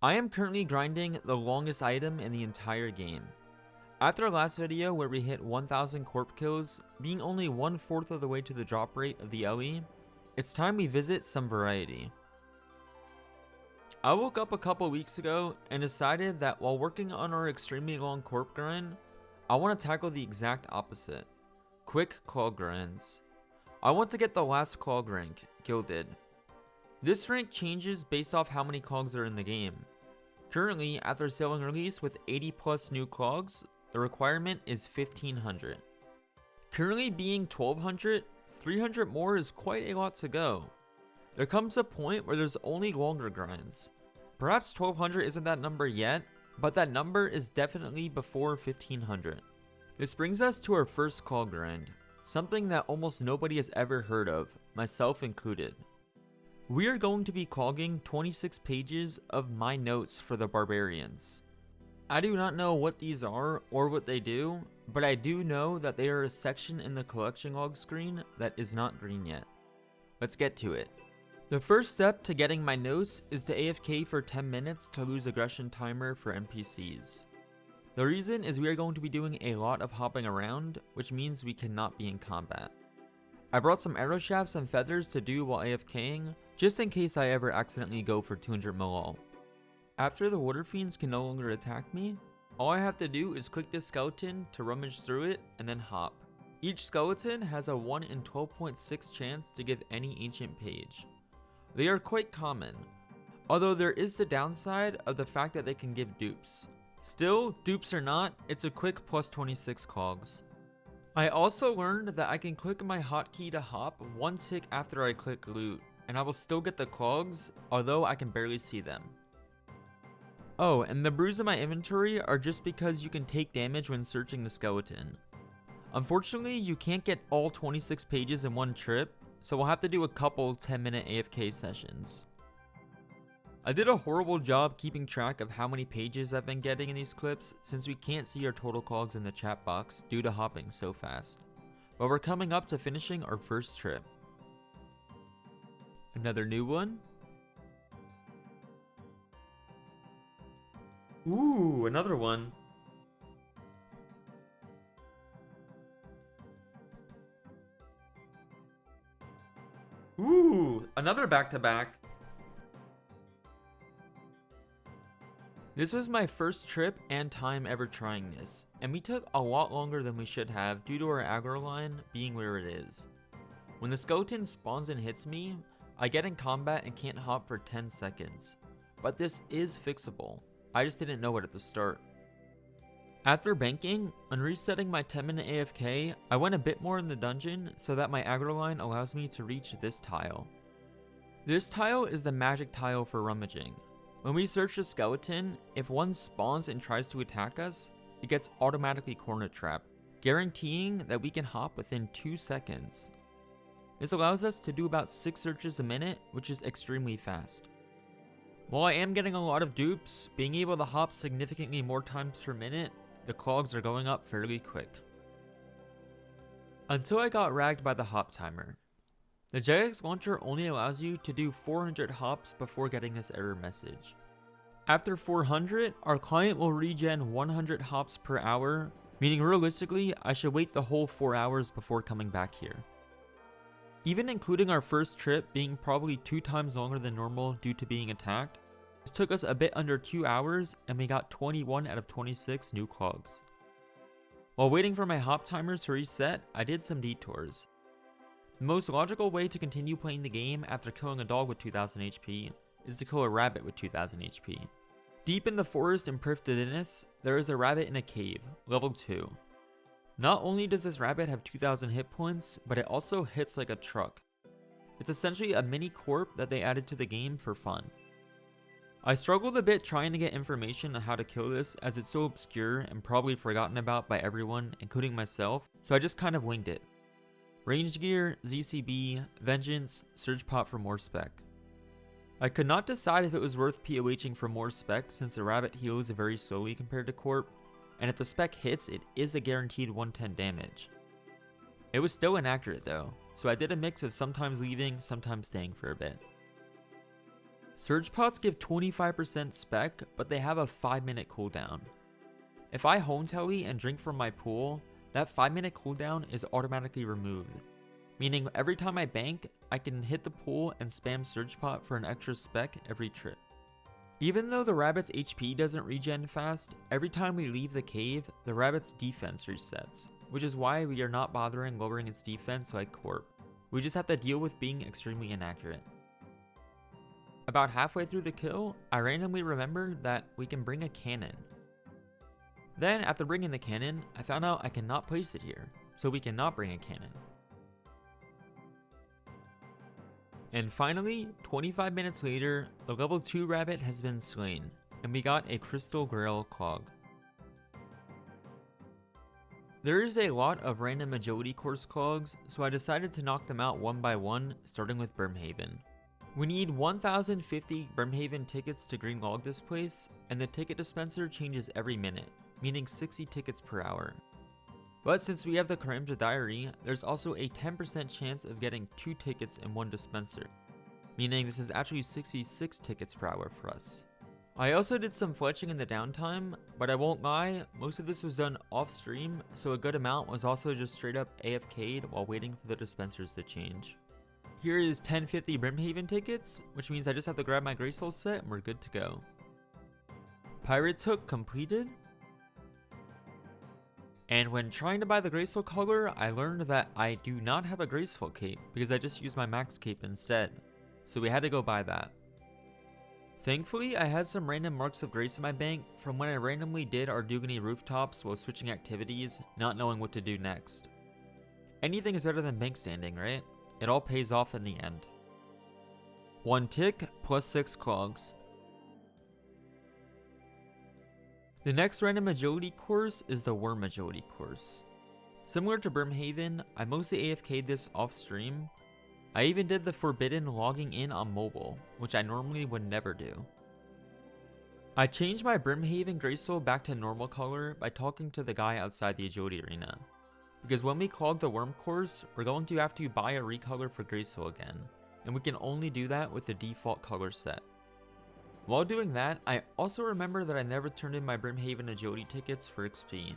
I am currently grinding the longest item in the entire game. After our last video where we hit 1000 corp kills, being only 1/4 of the way to the drop rate of the LE, it's time we visit some variety. I woke up a couple weeks ago and decided that while working on our extremely long corp grind, I want to tackle the exact opposite. Quick Clog grinds. I want to get the last Clog rank, Gilded. This rank changes based off how many Clogs are in the game. Currently, after sailing release with 80 plus new Clogs, the requirement is 1500. Currently being 1200, 300 more is quite a lot to go. There comes a point where there's only longer grinds. Perhaps 1200 isn't that number yet, but that number is definitely before 1500. This brings us to our first Clog grind, something that almost nobody has ever heard of, myself included. We are going to be clogging 26 pages of my notes for the barbarians. I do not know what these are or what they do, but I do know that they are a section in the collection log screen that is not green yet. Let's get to it. The first step to getting my notes is to AFK for 10 minutes to lose aggression timer for NPCs. The reason is we are going to be doing a lot of hopping around, which means we cannot be in combat. I brought some arrow shafts and feathers to do while AFKing, just in case I ever accidentally go for 200 malal. After the water fiends can no longer attack me, all I have to do is click this skeleton to rummage through it and then hop. Each skeleton has a 1 in 12.6 chance to give any ancient page. They are quite common, although there is the downside of the fact that they can give dupes. Still, dupes or not, it's a quick plus 26 cogs. I also learned that I can click my hotkey to hop one tick after I click loot, and I will still get the clogs, although I can barely see them. Oh, and the brews in my inventory are just because you can take damage when searching the skeleton. Unfortunately, you can't get all 26 pages in one trip, so we'll have to do a couple 10-minute AFK sessions. I did a horrible job keeping track of how many pages I've been getting in these clips since we can't see our total clogs in the chat box due to hopping so fast. But we're coming up to finishing our first trip. Another new one. Ooh, another one. Ooh, another back-to-back. This was my first trip and time ever trying this, and we took a lot longer than we should have due to our aggro line being where it is. When the skeleton spawns and hits me, I get in combat and can't hop for 10 seconds. But this is fixable, I just didn't know it at the start. After banking, and resetting my 10-minute AFK, I went a bit more in the dungeon so that my aggro line allows me to reach this tile. This tile is the magic tile for rummaging. When we search the skeleton, if one spawns and tries to attack us, it gets automatically corner trapped, guaranteeing that we can hop within 2 seconds. This allows us to do about 6 searches a minute, which is extremely fast. While I am getting a lot of dupes, being able to hop significantly more times per minute, the clogs are going up fairly quick. Until I got ragged by the hop timer. The JX launcher only allows you to do 400 hops before getting this error message. After 400, our client will regen 100 hops per hour, meaning realistically, I should wait the whole 4 hours before coming back here. Even including our first trip being probably 2 times longer than normal due to being attacked, this took us a bit under 2 hours and we got 21 out of 26 new clogs. While waiting for my hop timers to reset, I did some detours. The most logical way to continue playing the game after killing a dog with 2000 HP is to kill a rabbit with 2000 HP. Deep in the forest in Prifdidinus, there is a rabbit in a cave, level 2. Not only does this rabbit have 2000 hit points, but it also hits like a truck. It's essentially a mini corp that they added to the game for fun. I struggled a bit trying to get information on how to kill this as it's so obscure and probably forgotten about by everyone, including myself, so I just kind of winged it. Range gear, ZCB, Vengeance, Surge Pot for more spec. I could not decide if it was worth POHing for more spec since the rabbit heals very slowly compared to corp, and if the spec hits, it is a guaranteed 110 damage. It was still inaccurate though, so I did a mix of sometimes leaving, sometimes staying for a bit. Surge pots give 25% spec, but they have a 5-minute cooldown. If I home telly and drink from my pool, that 5-minute cooldown is automatically removed, meaning every time I bank, I can hit the pool and spam surge pot for an extra spec every trip. Even though the rabbit's HP doesn't regen fast, every time we leave the cave, the rabbit's defense resets, which is why we are not bothering lowering its defense like Corp. We just have to deal with being extremely inaccurate. About halfway through the kill, I randomly remembered that we can bring a cannon. Then, after bringing the cannon, I found out I cannot place it here, so we cannot bring a cannon. And finally, 25 minutes later, the level 2 rabbit has been slain, and we got a crystal grail clog. There is a lot of random agility course clogs, so I decided to knock them out one by one, starting with Brimhaven. We need 1050 Brimhaven tickets to green log this place, and the ticket dispenser changes every minute, meaning 60 tickets per hour. But since we have the Karamja Diary, there's also a 10% chance of getting 2 tickets in one dispenser, meaning this is actually 66 tickets per hour for us. I also did some fletching in the downtime, but I won't lie, most of this was done off stream, so a good amount was also just straight up AFK'd while waiting for the dispensers to change. Here is 1050 Brimhaven tickets, which means I just have to grab my Grey Soul set and we're good to go. Pirate's Hook completed. And when trying to buy the Graceful color, I learned that I do not have a Graceful cape because I just used my max cape instead, so we had to go buy that. Thankfully, I had some random marks of grace in my bank from when I randomly did our Dugany rooftops while switching activities, not knowing what to do next. Anything is better than bank standing, right? It all pays off in the end. 1 tick plus 6 clogs. The next random agility course is the wyrm agility course. Similar to Brimhaven, I mostly AFK'd this off stream. I even did the forbidden logging in on mobile, which I normally would never do. I changed my Brimhaven Graysoul back to normal color by talking to the guy outside the agility arena, because when we clog the wyrm course, we're going to have to buy a recolor for Graysoul again, and we can only do that with the default color set. While doing that, I also remember that I never turned in my Brimhaven agility tickets for XP.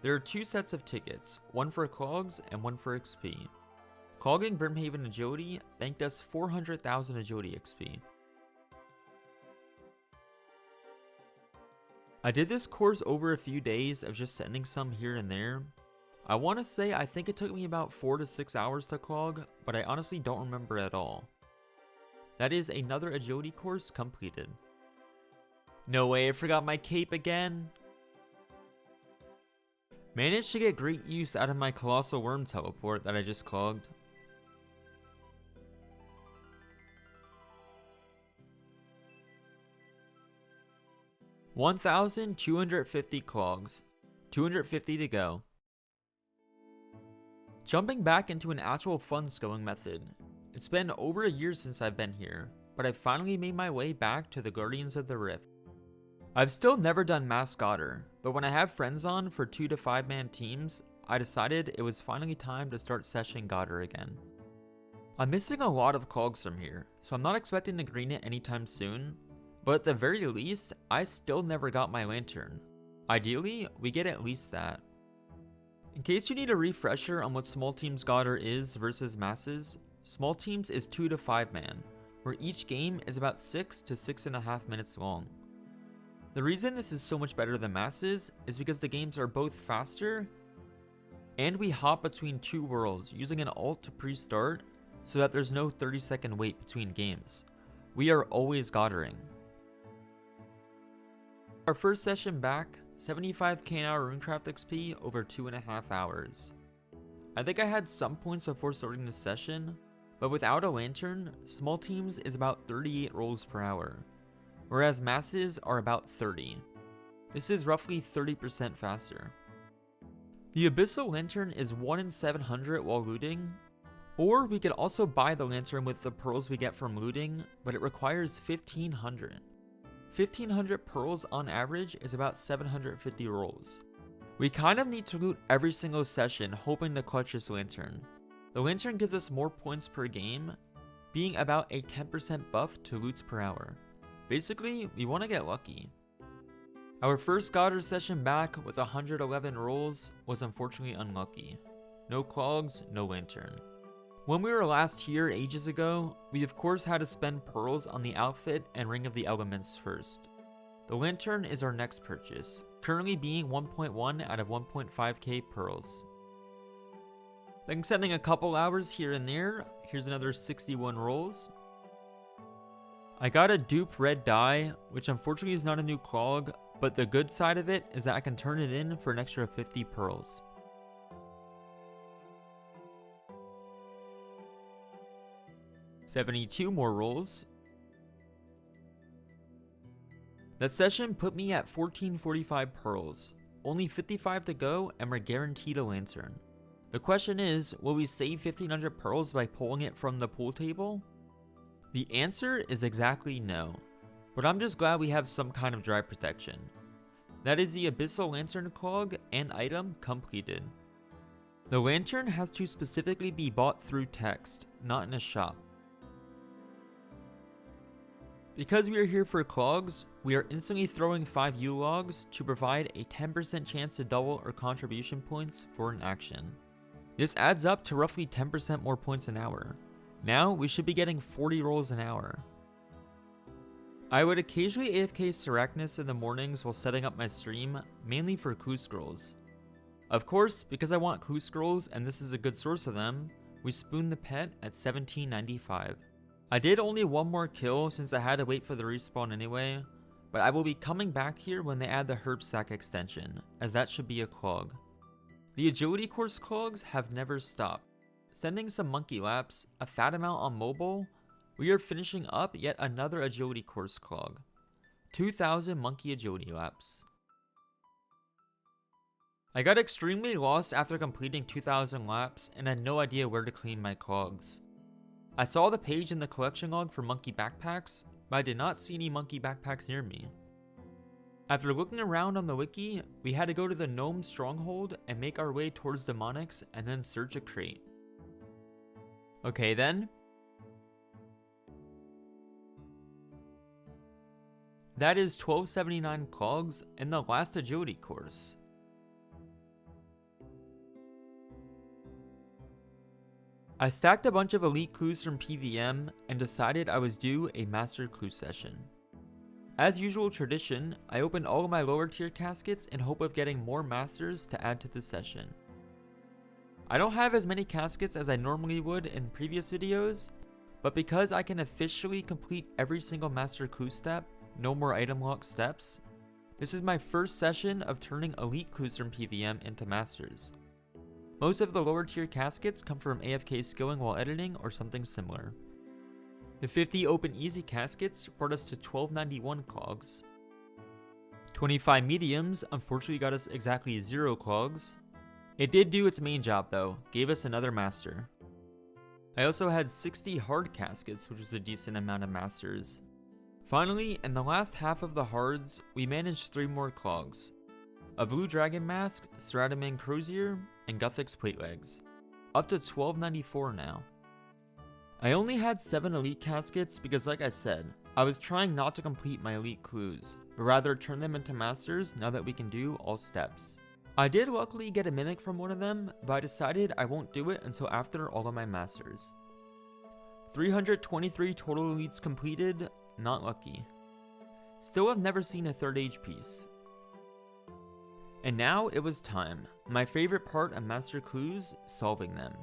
There are 2 sets of tickets, one for clogs and one for XP. Clogging Brimhaven agility banked us 400,000 agility XP. I did this course over a few days of just sending some here and there. I want to say I think it took me about 4 to 6 hours to clog, but I honestly don't remember at all. That is another agility course completed. No way, I forgot my cape again. Managed to get great use out of my colossal wyrm teleport that I just clogged. $1,250 clogs. 250 to go. Jumping back into an actual fun scaling method. It's been over a year since I've been here, but I finally made my way back to the Guardians of the Rift. I've still never done Mass Godder, but when I have friends on for 2 to 5 man teams, I decided it was finally time to start sessioning Godder again. I'm missing a lot of clogs from here, so I'm not expecting to green it anytime soon, but at the very least, I still never got my lantern. Ideally, we get at least that. In case you need a refresher on what small teams Godder is versus masses, small teams is 2 to 5 man, where each game is about 6 to 6.5 minutes long. The reason this is so much better than masses is because the games are both faster, and we hop between 2 worlds using an ult to pre-start so that there's no 30-second wait between games. We are always Goddering. Our first session back, 75k an hour runecraft XP over 2.5 hours. I think I had some points before starting the session, but without a lantern, small teams is about 38 rolls per hour, whereas masses are about 30. This is roughly 30% faster. The Abyssal Lantern is 1 in 700 while looting, or we could also buy the lantern with the pearls we get from looting, but it requires 1500. 1500 pearls on average is about 750 rolls. We kind of need to loot every single session hoping to clutch this lantern. The lantern gives us more points per game, being about a 10% buff to loots per hour. Basically, we want to get lucky. Our first Godder session back with 111 rolls was unfortunately unlucky. No clogs, no lantern. When we were last here ages ago, we of course had to spend pearls on the outfit and Ring of the Elements first. The lantern is our next purchase, currently being 1.1 out of 1.5k pearls. Then sending a couple hours here and there, here's another 61 rolls. I got a dupe red dye, which unfortunately is not a new clog, but the good side of it is that I can turn it in for an extra 50 pearls. $72 more rolls. That session put me at 1445 pearls, only 55 to go and we're guaranteed a lantern. The question is, will we save 1500 pearls by pulling it from the pool table? The answer is exactly no, but I'm just glad we have some kind of dry protection. That is the Abyssal Lantern Clog and item completed. The lantern has to specifically be bought through text, not in a shop. Because we are here for clogs, we are instantly throwing 5 U-logs to provide a 10% chance to double our contribution points for an action. This adds up to roughly 10% more points an hour. Now we should be getting 40 rolls an hour. I would occasionally AFK Sarachnis in the mornings while setting up my stream, mainly for clue scrolls. Of course, because I want clue scrolls and this is a good source of them, we spoon the pet at 1795. I did only one more kill since I had to wait for the respawn anyway, but I will be coming back here when they add the herb sack extension, as that should be a clog. The agility course clogs have never stopped. Sending some monkey laps, a fat amount on mobile, we are finishing up yet another agility course clog. 2000 monkey agility laps. I got extremely lost after completing 2000 laps and had no idea where to clean my clogs. I saw the page in the collection log for monkey backpacks, but I did not see any monkey backpacks near me. After looking around on the wiki, we had to go to the gnome stronghold and make our way towards demonics and then search a crate. Okay then. That is 1279 clogs in the last agility course. I stacked a bunch of elite clues from PVM and decided I was due a master clue session. As usual tradition, I opened all of my lower tier caskets in hope of getting more masters to add to the session. I don't have as many caskets as I normally would in previous videos, but because I can officially complete every single master clue step, no more item lock steps, this is my first session of turning elite clues from PVM into masters. Most of the lower tier caskets come from AFK skilling while editing or something similar. The 50 open easy caskets brought us to 1291 clogs. 25 mediums unfortunately got us exactly 0 clogs. It did do its main job though, gave us another master. I also had 60 hard caskets, which was a decent amount of masters. Finally, in the last half of the hards, we managed 3 more clogs. A blue dragon mask, Strataman Crozier, and Guthix plate legs. Up to 1294 now. I only had 7 elite caskets because like I said, I was trying not to complete my elite clues, but rather turn them into masters now that we can do all steps. I did luckily get a mimic from one of them, but I decided I won't do it until after all of my masters. 323 total elites completed, not lucky. Still have never seen a 3rd age piece. And now it was time. My favorite part of master clues, solving them.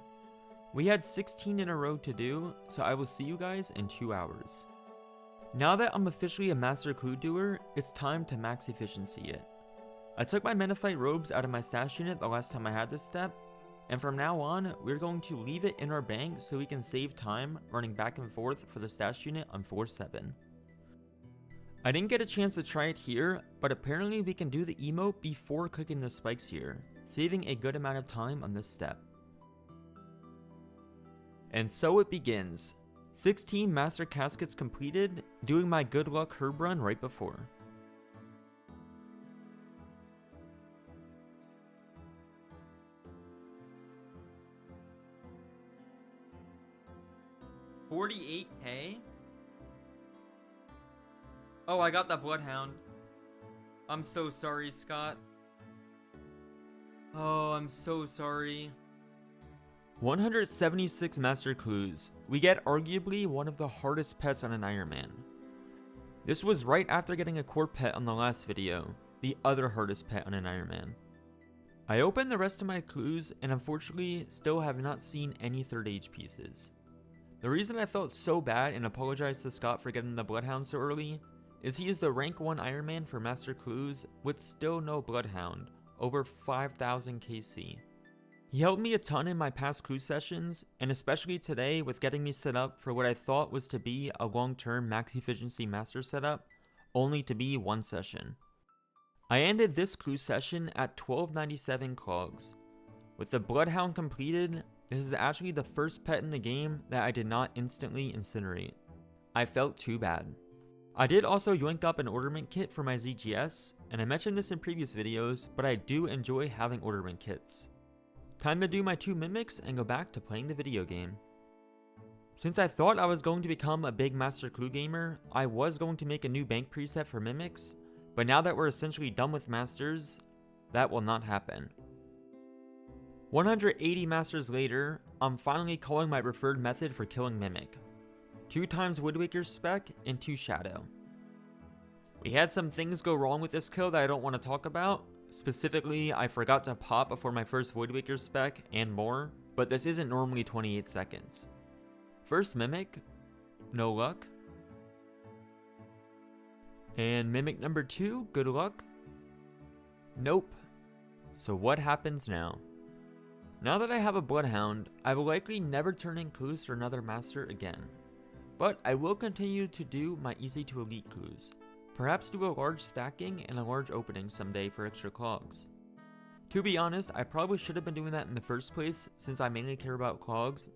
We had 16 in a row to do, so I will see you guys in 2 hours. Now that I'm officially a master clue doer, it's time to max efficiency it. I took my Menethite robes out of my stash unit the last time I had this step, and from now on, we're going to leave it in our bank so we can save time running back and forth for the stash unit on floor 7. I didn't get a chance to try it here, but apparently we can do the emote before clicking the spikes here, saving a good amount of time on this step. And so it begins. 16 master caskets completed, doing my good luck herb run right before. 48k? Oh, I got the Bloodhound. I'm so sorry, Scott. Oh, I'm so sorry. 176 Master Clues. We get arguably one of the hardest pets on an Iron Man. This was right after getting a core pet on the last video, the other hardest pet on an Iron Man. I opened the rest of my clues and unfortunately still have not seen any third age pieces. The reason I felt so bad and apologized to Scott for getting the Bloodhound so early is he is the rank 1 Iron Man for Master Clues with still no Bloodhound, over 5,000 KC. He helped me a ton in my past clue sessions, and especially today with getting me set up for what I thought was to be a long-term max efficiency master setup, only to be one session. I ended this clue session at 1297 Clogs. With the Bloodhound completed, this is actually the first pet in the game that I did not instantly incinerate. I felt too bad. I did also yoink up an ornament kit for my ZGS, and I mentioned this in previous videos, but I do enjoy having ornament kits. Time to do my 2 mimics and go back to playing the video game. Since I thought I was going to become a big Master Clue gamer, I was going to make a new bank preset for mimics, but now that we're essentially done with masters, that will not happen. 180 masters later, I'm finally calling my preferred method for killing mimic. 2 times Woodwaker's spec and 2 shadow. We had some things go wrong with this kill that I don't want to talk about. Specifically, I forgot to pop before my first Woodwaker spec and more, but this isn't normally 28 seconds. First Mimic, no luck. And Mimic number 2, good luck. Nope. So what happens now? Now that I have a Bloodhound, I will likely never turn in clues for another master again. But I will continue to do my easy to elite clues. Perhaps do a large stacking and a large opening someday for extra clogs. To be honest, I probably should have been doing that in the first place since I mainly care about clogs,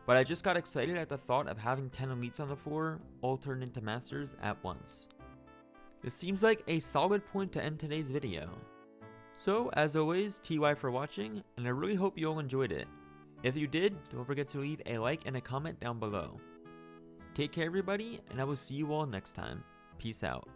but I just got excited at the thought of having 10 elites on the floor, all turned into masters at once. This seems like a solid point to end today's video. So, as always, TY for watching, and I really hope you all enjoyed it. If you did, don't forget to leave a like and a comment down below. Take care everybody, and I will see you all next time. Peace out.